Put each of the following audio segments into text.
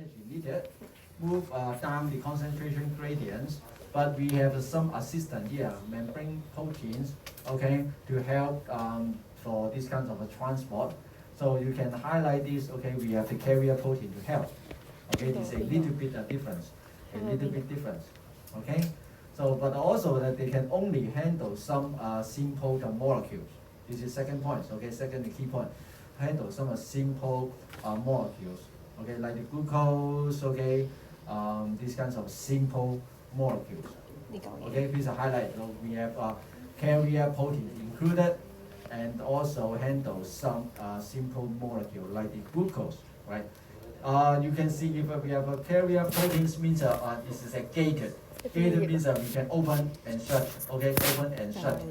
energy needed, move down the concentration gradients. But we have some assistant here, membrane proteins, okay, to help for this kind of a transport. So you can highlight this, okay, we have the carrier protein to help. Okay, this is a little bit difference, okay? So, but also that they can only handle some simple molecules. This is second point, okay, second key point. Handle some simple molecules, okay, like the glucose, okay, these kinds of simple molecules. Okay, please highlight. So we have carrier protein included, and also handle some simple molecule like the glucose, right? You can see if we have a carrier proteins means this is a gated. Gated means we can open and shut. Okay, open and shut.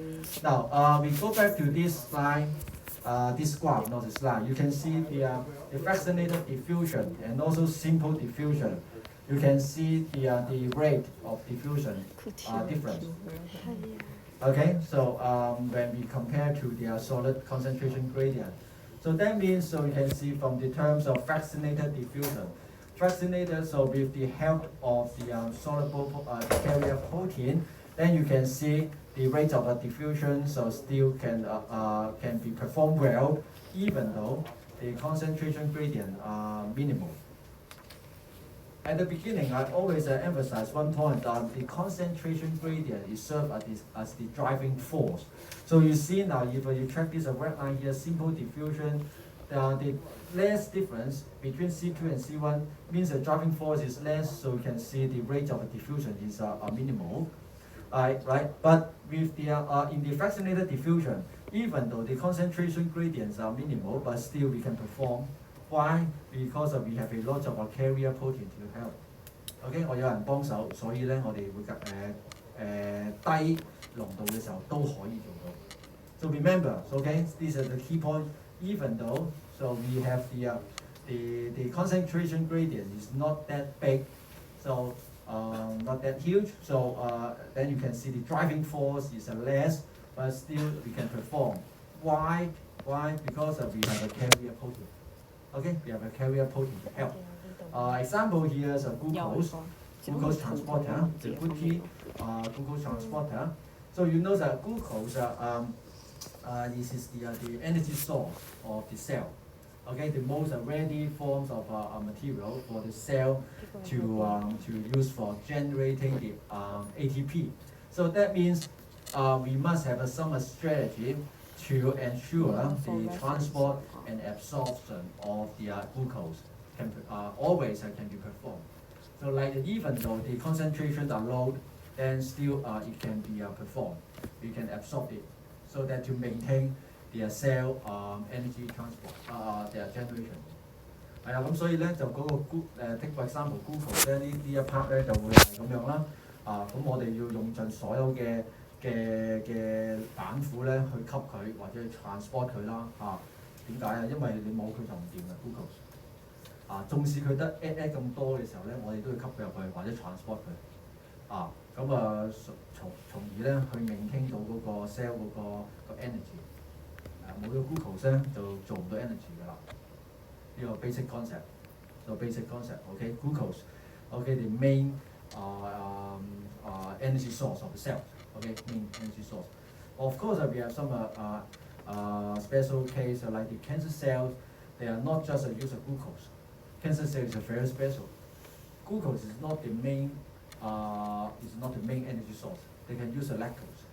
Now we go back to this slide. This graph, not the slide. You can see the fractionated diffusion and also simple diffusion. You can see the rate of diffusion difference. Okay, so when we compare to the solid concentration gradient, so that means so you can see from the terms of fractionated diffusion. Fractionated, so with the help of the soluble carrier protein, then you can see the rate of diffusion so still can be performed well, even though the concentration gradient are minimal. At the beginning, I always emphasize one point that the concentration gradient is served as the driving force. So you see now, if you track this red line here, simple diffusion, the less difference between C2 and C1 means the driving force is less, so you can see the rate of diffusion is minimal. Right? But with the in the fractionated diffusion, even though the concentration gradients are minimal, but still we can perform. Why? Because we have a lot of carrier protein to help. OK， 我有人幫手，所以咧我哋會低濃度嘅時候都可以做到。So remember, OK, these are the key point. Even though so we have the concentration gradient is not that big, so not that huge. So then you can see the driving force is less, but still we can perform. Why? Why? Because we have a carrier protein. Okay, we have a carrier protein to help. Example here is a glucose transporter, the GluT glucose transporter. So you know that glucose this is the energy source of the cell. Okay, the most ready forms of material for the cell to use for generating the ATP. So that means we must have some strategy to ensure the transport and absorption of the glucose can always can be performed. So like even though the concentrations are low, then still it can be performed. We can absorb it so that to maintain the cell energy transport, their generation. 係啊，咁所以咧就嗰個take for example glucose 咧呢一 part 咧就會係咁樣啦。咁我哋要用盡所有嘅板斧咧去吸佢或者去 transport 佢啦。點解啊？因為你冇佢就唔掂嘅 glucose。縱使佢得 add 咁多嘅時候咧，我哋都要吸佢入去或者 transport 佢。從而咧去maintain到嗰個 cell 嗰個 energy。冇咗 glucose 咧就做唔到 energy 㗎啦。呢個 basic concept。So basic concept, okay, glucose, okay, the main energy source of the cells, okay, main energy source. Of course, we have some special case like the cancer cells. They are not just a use of glucose. Cancer cells is very special. Glucose is not the main energy source. They can use lactose.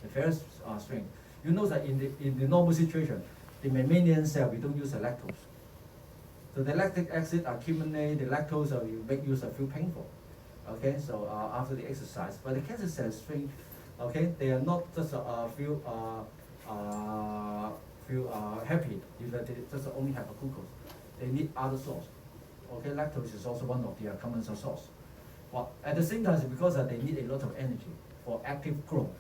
The very strange. You know that in the normal situation, the mammalian cell we don't use lactose. So the lactic acid accumulate, the lactose will make use of feel painful. Okay, so after the exercise, but the cancer cells strange. Okay, they are not just feel happy if they just only have a glucose. They need other source. Okay, lactose is also one of the common source. Well, at the same time, because they need a lot of energy for active growth,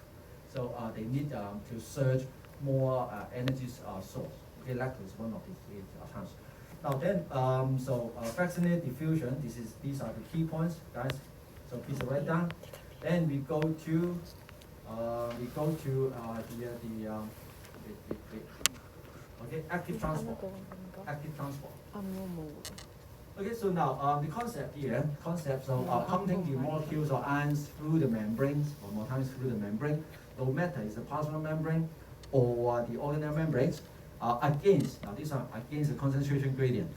so they need to search more energy source. Okay, lactose is one of these terms. Now then, fractionated diffusion. These are the key points, guys. So please write down. Then we go to okay, active transport. Active transport. Okay, so now the concept here, so pumping the molecules or ions through the membranes, one more time through the membrane, no matter is the plasma membrane or the organelle membranes, against, now these are against the concentration gradient.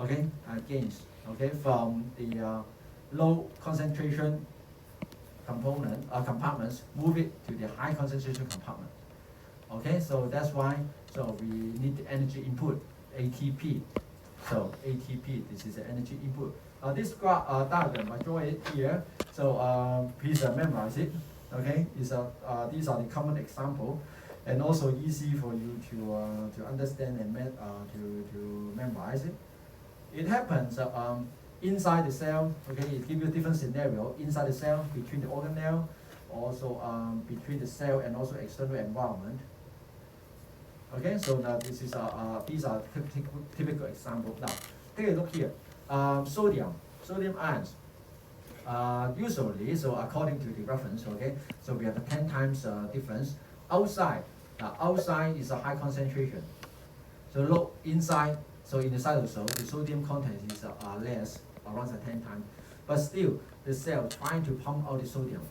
Okay, against, okay, from the low concentration compartments, move it to the high concentration compartment. Okay, so that's why, so we need the energy input, ATP. So ATP, this is the energy input. This diagram, I draw it here. So please memorize it. Okay, these are the common example, and also easy for you to understand and to memorize it. It happens inside the cell. Okay, it gives you different scenario inside the cell, between the organelle, also between the cell and also external environment. Okay, so now this is these are typical examples. Now, take a look here. Sodium ions. Usually, so according to the reference, okay, so we have a 10 times difference. Outside is a high concentration. So look inside, so in the cytosol, the sodium content is less, around 10 times. But still, the cell trying to pump out the sodium,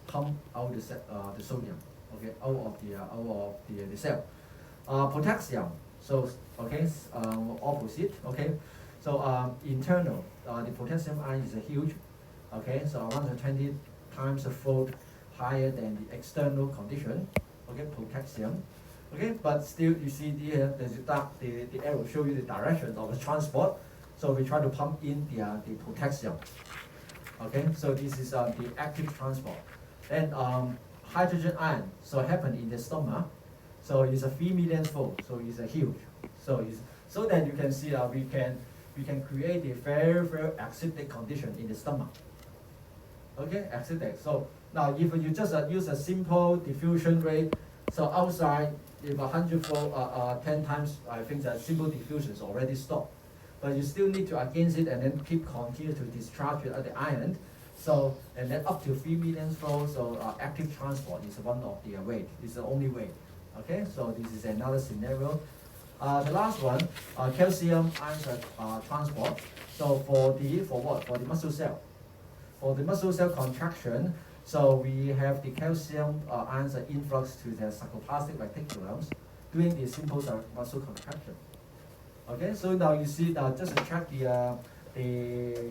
the sodium, okay, out of the cell. Potassium, so okay, opposite, okay. So internal, the potassium ion is huge, okay. So around 20 times fold higher than the external condition, okay, potassium, okay. But still, you see here, the arrow show you the direction of the transport. So we try to pump in the potassium, okay. So this is the active transport. Then hydrogen ion, so happen in the stomach. So it's a 3 million fold, so it's a huge. So that you can see we can create a very acidic condition in the stomach. Okay, acidic. So now if you just use a simple diffusion rate, so outside if 100 fold 10 times, I think that simple diffusion is already stopped. But you still need to against it and then continue to discharge it at the ion. So and then up to 3 million fold. So active transport is one of the way. It's the only way. Okay, so this is another scenario. The last one, calcium ion transport. So for what? For the muscle cell. For the muscle cell contraction, so we have the calcium ions influx to the sarcoplastic reticulums during the simple muscle contraction. Okay, so now you see just to check the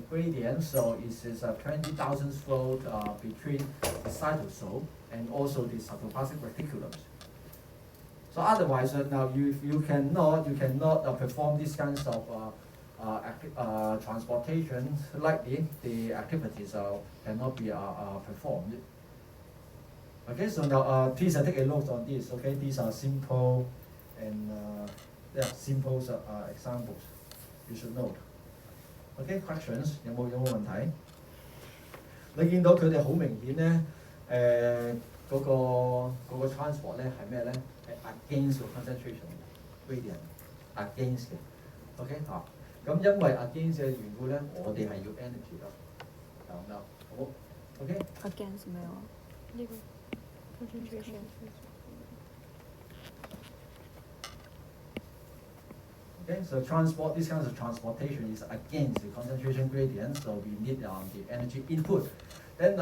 gradient. So it is 20,000 fold between the cytosol and also the sarcoplastic reticulums. So otherwise, now you cannot perform these kinds of transportation likely. The activities cannot be performed. Okay, so now please take a look on this. Okay, these are simple and simple examples. You should note. Okay, questions 有冇問題？你見到佢哋好明顯咧，嗰個 transport 咧係咩咧？係 against the concentration gradient against 嘅 ，OK 啊，咁因為 against 嘅緣故咧，我哋係要 energy 咯，就咁啦，好 ，OK。against 咩啊？呢個 concentration。Okay, so transport, this kind of transportation is against the concentration gradient, so we need the energy input. Then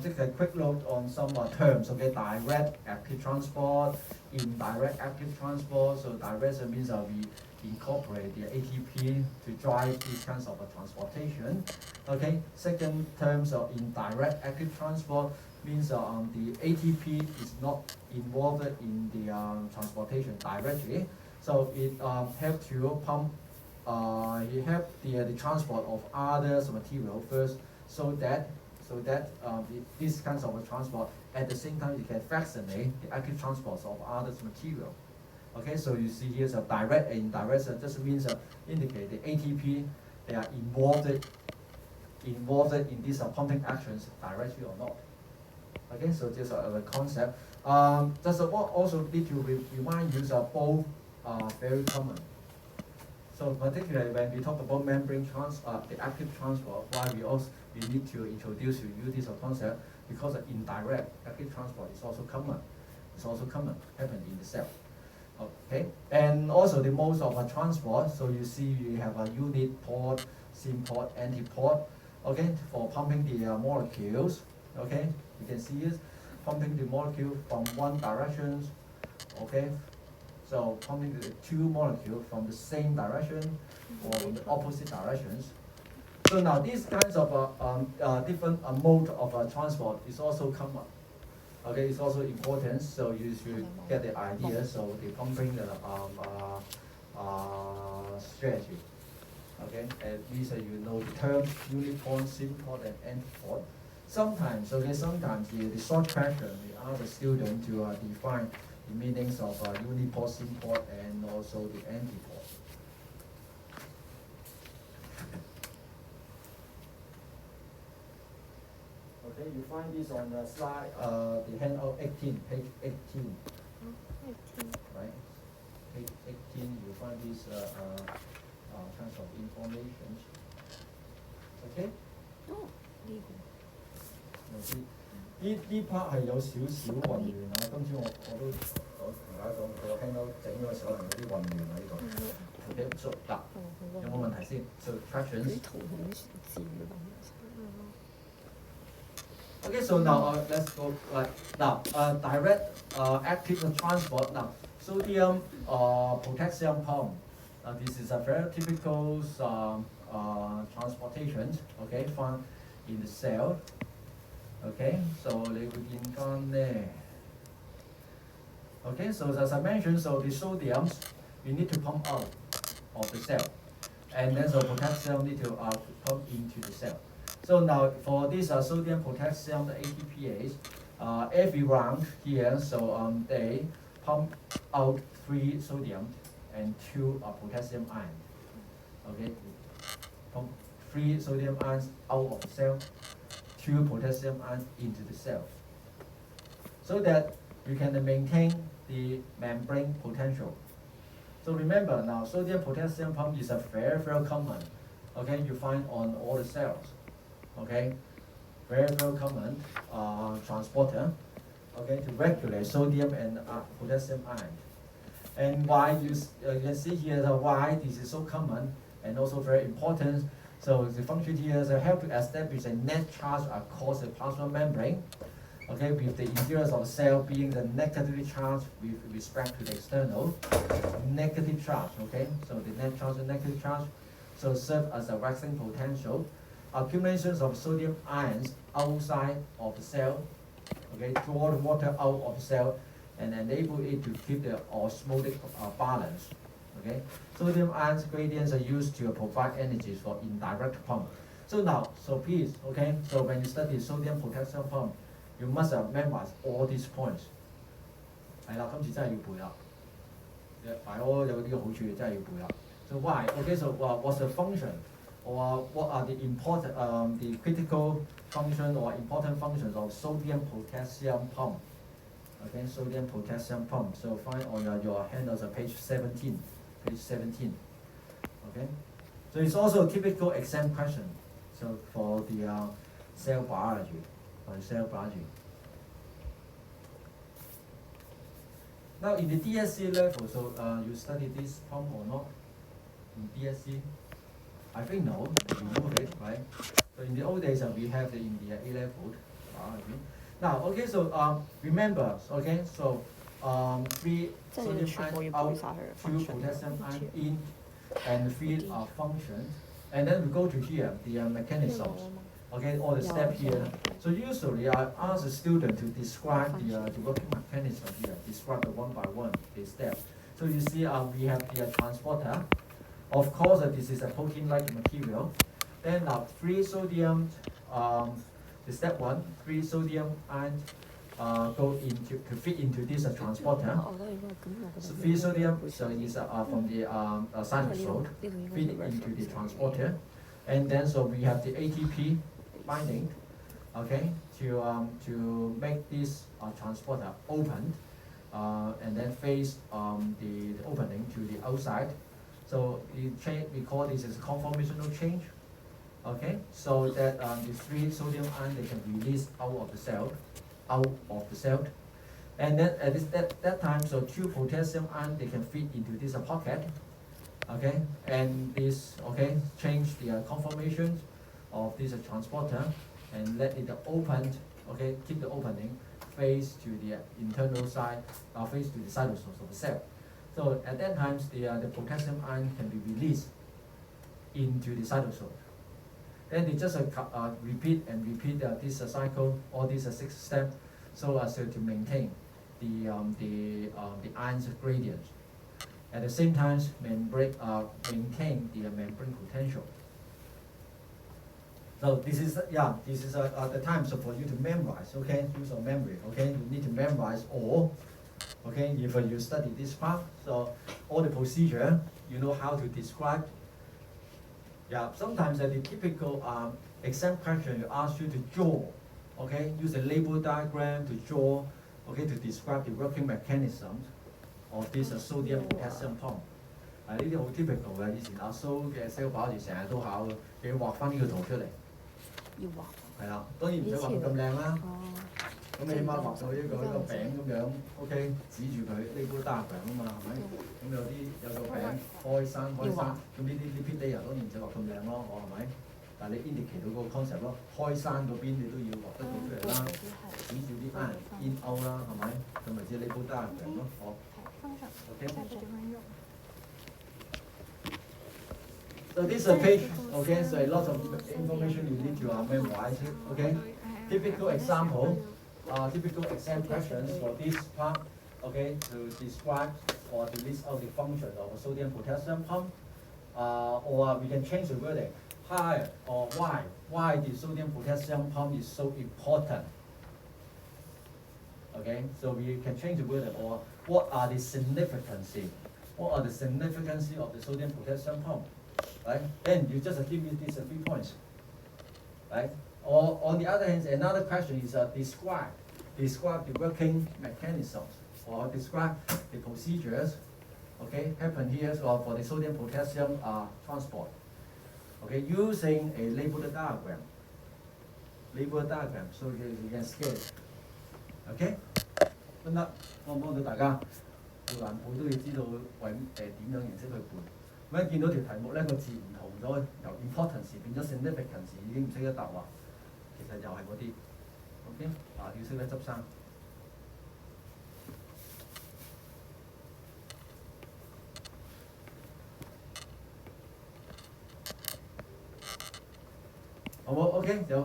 take a quick look on some terms. Okay, direct active transport, indirect active transport. So direct means we incorporate the ATP to drive these kinds of transportation. Okay, second terms of indirect active transport means the ATP is not involved in the transportation directly. So it helps to pump, it helps the transport of other material first, so that these kinds of transport at the same time it can facilitate the active transports of other material. Okay, so you see here, so direct and indirect, so just means indicate the ATP, they are involved in these pumping actions directly or not. Okay, so this is a concept. Just also need to remind you that both are very common. So particularly when we talk about membrane the active transport, why we need to introduce to you this concept, because indirect active transport is also common. It's also common happen in the cell. Okay, and also the modes of a transport. So you see, you have a unit port, syn port, antiport. Okay, for pumping the molecules. Okay, you can see it, pumping the molecule from one direction. Okay, so pumping the two molecules from the same direction or from the opposite directions. So now these kinds of different mode of transport is also common. Okay, it's also important, so you should get the idea. So the pumping strategy. Okay, at least you know the terms uniport, symport, and antiport. Sometimes, okay, sometimes the short question we ask the student to define the meanings of uniport, symport, and also the antiport. Okay, you find this on the slide, the handout 18, page 18, 18. right? Page 18, you find this kinds of information. Okay? 哦，呢有啲呢 part 係有少少混亂啊！今次我都同大家講，個 handout 整嗰個時候可能有啲混亂喺度。OK， so 嗱，有冇問題先 ？So questions？ Okay, so now let's go now direct active transport. Now sodium potassium pump. This is a very typical transportation. Okay, found in the cell. Okay, so 你會見翻咧。Okay, so as I mentioned, so the sodium we need to pump out of the cell, and then so potassium need to pump into the cell. So now for this sodium potassium, the ATPase, every round here, so they pump out 3 sodium and 2 potassium ions. Okay, pump 3 sodium ions out of the cell, 2 potassium ions into the cell, so that you can maintain the membrane potential. So remember now, sodium potassium pump is a very common. Okay, you find on all the cells. Okay, very common transporter. Okay, to regulate sodium and potassium ion. And why you can see here why this is so common and also very important. So the function here is to help to establish a net charge across the plasma membrane. Okay, with the interior of the cell being the negatively charged with respect to the external negative charge. Okay, so the net charge and negative charge so serve as a waxing potential. Accumulations of sodium ions outside of the cell, okay, draw the water out of the cell and enable it to keep the osmotic balance. Okay, sodium ions gradients are used to provide energy for indirect pump. So now, so please, okay, so when you study sodium potassium pump, you must memorize all these points. 係啦，今次真係要背啦。擺我有呢個好處，真係要背啦。So why? Okay, so what's the function? Or what are the important, the critical function or important functions of sodium potassium pump? Okay, sodium potassium pump. So find on your handouts page 17, page 17. Okay, so it's also a typical exam question. So for the cell biology, Now in the DSC level, so you study this pump or not? In DSC? I think no, you know it, right? So in the old days, we have it in the A level. Now, okay, so remember, okay, so 3 sodium ion out, 2 potassium ion in, and 3 functions. And then we go to here, the mechanisms. Okay, all the steps here. So usually I ask the student to describe the working mechanism here, describe the one by one, the step. So you see we have the transporter. Of course, this is a protein-like material. Then now 3 sodium, the step 1, 3 sodium ions go into to fit into this transporter. So 3 sodium, so is from the cytosol, fit into the transporter, and then so we have the ATP binding, okay, to make this transporter open, and then face the opening to the outside. So we call this as a conformational change, okay? So that the 3 sodium ions they can release out of the cell, And then at that time, so 2 potassium ion, they can fit into this pocket, okay? And this, okay, change the conformation of this transporter and let it open, okay, keep the opening, face to the internal side, face to the cytosols of the cell. So at that time, the potassium ion can be released into the cytosol. Then they just repeat and repeat this cycle, or this 6 steps, so as to maintain the ions gradient. At the same time, maintain the membrane potential. So this is the time so for you to memorize. Okay, use of memory. Okay, you need to memorize all. Okay, if you study this part, so all the procedure, you know how to describe. Yeah, sometimes the typical exam question you ask you to draw. Okay, use a label diagram to draw. Okay, to describe the working mechanism of this sodium potassium pump. 呢啲好 typical 嘅，以前阿蘇嘅 sales 考住成日都考嘅，你要畫翻呢個圖出嚟。要畫。係啦，當然唔使畫到咁靚啦。咁你起碼畫到呢個餅咁樣 ，OK， 指住佢 label diagram 啊嘛，係咪？咁有個餅開山，咁呢啲 lipid layer 當然唔使畫咁靚咯，係咪？但係你 indicate 到嗰個 concept 咯，開山嗰邊你都要畫得到出嚟啦，指住啲 in out 啦，係咪？咁咪即係 label diagram 咯，好。OK。So this is a page, okay, so a lot of information you need to memorize it, okay. Typical example, typical exam questions for this part, okay, to describe or to list out the function of a sodium potassium pump, or we can change the wording, how or why the sodium potassium pump is so important. Okay, so we can change the wording, or what are the significance of the sodium potassium pump. Right? Then you just give me these 3 points. Right? Or on the other hand, another question is describe the working mechanisms, or describe the procedures, okay, happen here for the sodium potassium transport. Okay, using a labeled diagram. So you can scale it. Okay? 得唔得？幫唔幫到大家？好難背都要知道點樣形式去背。咁一見到條題目咧個字唔同咗，由 importance 變咗 significance， 已經唔識得答話，其實又係嗰啲 ，OK， 要識得執生。好冇 ？OK， 有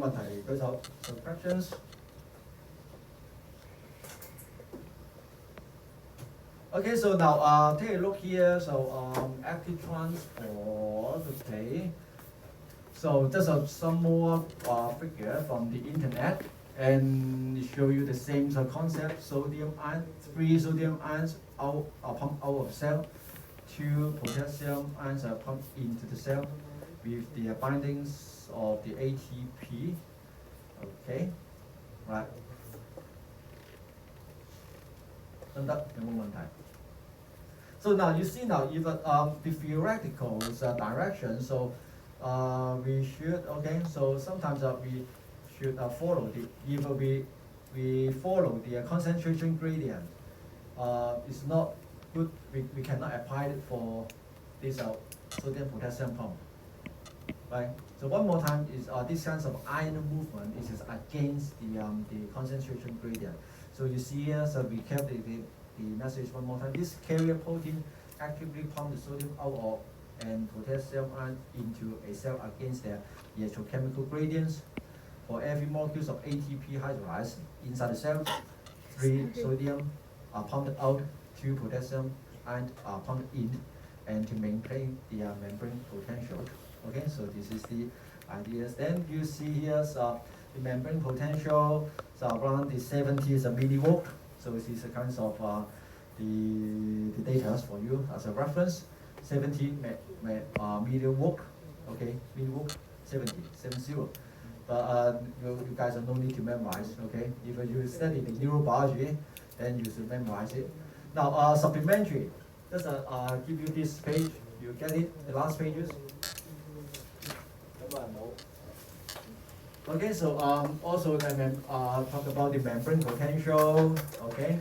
問題舉手。So questions。Okay, so now take a look here. So active transport. Okay. So just some more figure from the internet, and show you the same concept. Sodium ion, 3 sodium ions are pumped out of cell. 2 potassium ions are pumped into the cell with the bindings of the ATP. Okay, right. 得有冇問題？ So now you see now if the theoretical direction, so we should, okay, so sometimes we should follow if we follow the concentration gradient, it's not good, we cannot apply it for this sodium potassium pump, right? So one more time is this kinds of ion movement is against the concentration gradient. So you see here, so we kept the message one more time. This carrier protein actively pumps the sodium out of and potassium ion into a cell against their electrochemical gradients. For every molecules of ATP hydrolyzed inside the cell, 3 sodium are pumped out, 2 potassium ion are pumped in, and to maintain the membrane potential. Okay, so this is the ideas. Then you see here the membrane potential, so around the 70 millivolt. So this is a kind of the data for you as a reference. 70 millivolt, okay, millivolt, 70. But you guys have no need to memorize, okay? If you study the neurobiology, then you should memorize it. Now, supplementary, just give you this page, you get it, the last pages. Okay, so also talk about the membrane potential. Okay,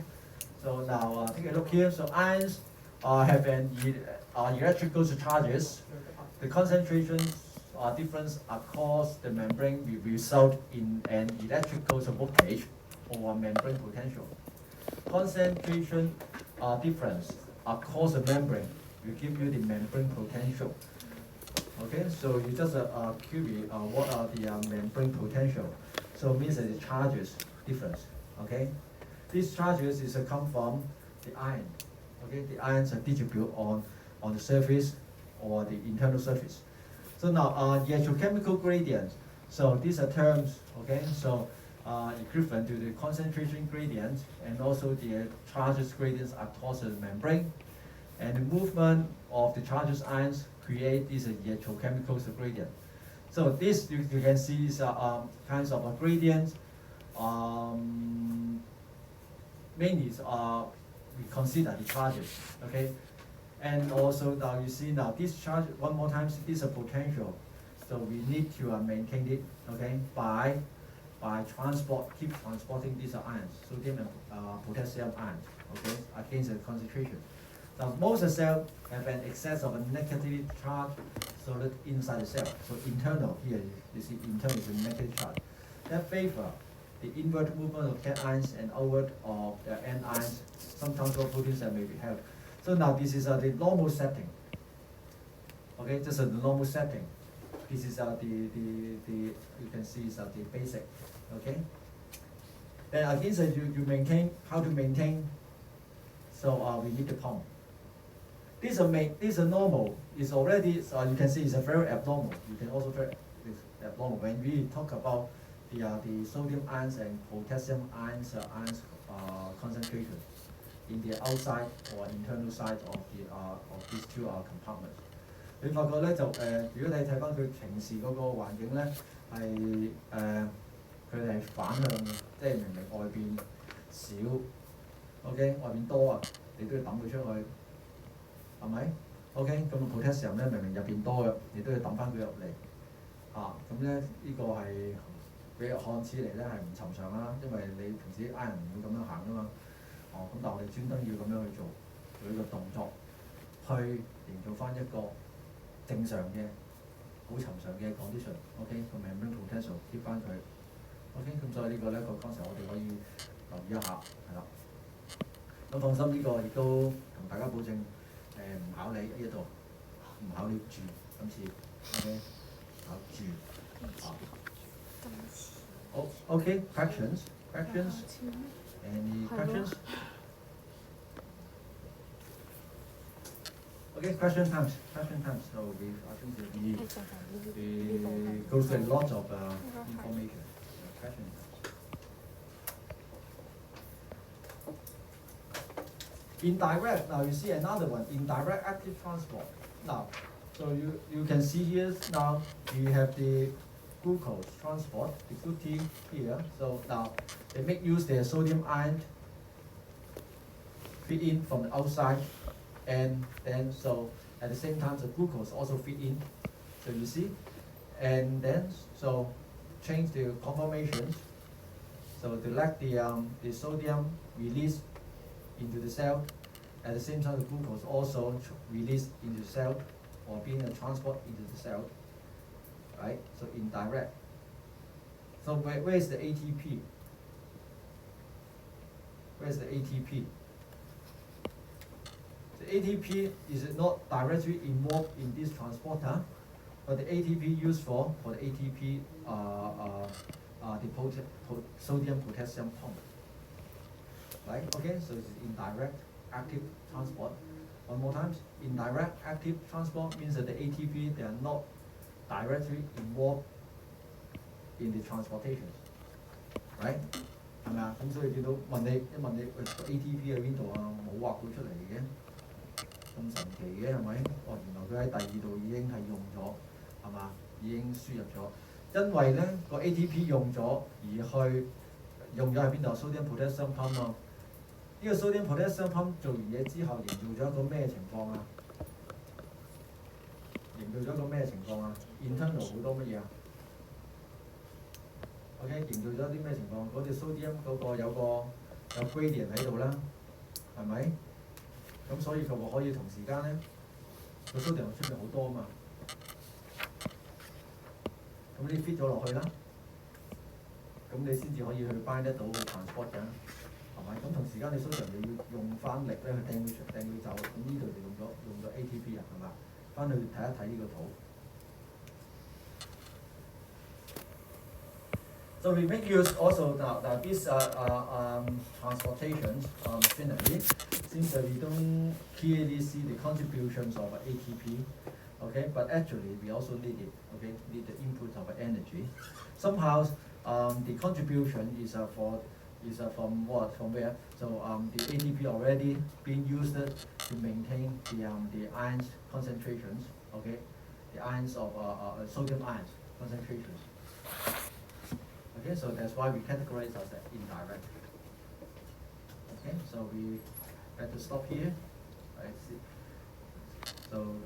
so now take a look here. So ions have electrical charges. The concentration difference across the membrane will result in an electrical voltage or membrane potential. Concentration difference across the membrane will give you the membrane potential. Okay, so you just query what are the membrane potential. So it means that the charges difference. Okay, these charges is come from the ion. Okay, the ions are distributed on the surface or the internal surface. So now the electrochemical gradient. So these are terms. Okay, so equivalent to the concentration gradient and also the charges gradients across the membrane. And the movement of the charges ions create this electrochemical gradient. So this you can see is kinds of gradients. Mainly we consider the charges, okay? And also now you see now this charge one more time. This is a potential, so we need to maintain it, okay? By keep transporting these ions, sodium and potassium ions, okay, against the concentration. Now, most of the cells have an excess of a negatively charged solid inside the cell. So internal here, you see internal is a negative charge. That favor the inward movement of cations and outward of the anions. Sometimes for proteins that may be held. So now this is the normal setting. Okay, this is the normal setting. This is you can see is the basic. Okay. Then again, so you maintain how to maintain. So we need the pump. This is a normal. It's already you can see it's a very abnormal. You can also very abnormal when we talk about the sodium ions and potassium ions concentration in the outside or internal side of these two compartments. 你發覺咧就如果你睇翻佢平時嗰個環境咧係佢哋係反向嘅，即係明明外邊少 ，OK 外邊多啊，你都要抌佢出去。係咪 ？OK， 咁 potassium 咧明明入邊多嘅，你都要抌翻佢入嚟。咁咧呢個係比較看似嚟咧係唔尋常啦，因為你平時 iron 唔會咁樣行噶嘛。咁但係我哋專登要咁樣去做呢個動作，去營造翻一個正常嘅、好尋常嘅 condition。OK， 個 membrane potential keep 翻佢。OK， 咁所以呢個咧個剛才我哋可以留意一下，係啦。咁放心，呢個亦都同大家保證。唔考你呢度，唔考你住今次 ，OK， 考住好 ，OK questions any questions OK question times so I think we go through a lot of information question Indirect, now you see another one, indirect active transport. Now, so you can see here now you have the glucose transport, the GluT here. So now they make use their sodium ion feed in from the outside, and then so at the same time the glucose also feed in. So you see, and then so change the conformations. So to let the sodium release into the cell. At the same time, the glucose also released into the cell or being transported into the cell, right? So indirect. So where is the ATP? Where's the ATP? The ATP is not directly involved in this transporter, but the ATP used for the ATP the sodium potassium pump. Right? Okay, so it's indirect active transport. One more time, indirect active transport means that the ATP they are not directly involved in the transportation. Right? 係咪啊？咁所以見到問你ATP 喺邊度啊？冇畫到出嚟嘅，咁神奇嘅係咪？原來佢喺第二度已經係用咗，係嘛？已經輸入咗，因為咧個 ATP 用咗而去用咗喺邊度 ？sodium potassium pump 啊。呢個 sodium potassium pump 做完嘢之後，營造咗一個咩情況啊？營造咗一個咩情況啊 ？internal 好多乜嘢啊 OK， 營造咗啲咩情況？嗰隻 sodium 嗰個有 gradient 喺度啦，係咪？咁所以佢話可以同時間咧，個 sodium 出面好多啊嘛。咁你 fit 咗落去啦，咁你先至可以去 bind 得到 transport 嘅，係咪？咁同時間你 sodium 就要用翻力咧去掟佢走，咁呢度就用咗 ATP 啊，係嘛？翻去睇一睇呢個圖。So we make use also now this transportation scenery, since we don't clearly see the contributions of ATP, okay, but actually we also need it, okay, need the input of energy. Somehow the contribution is from what? From where? So the ATP already being used to maintain the ions concentrations, okay, the ions of sodium ions concentrations. Okay, so that's why we categorize as indirect. Okay, so we better stop here. Right. So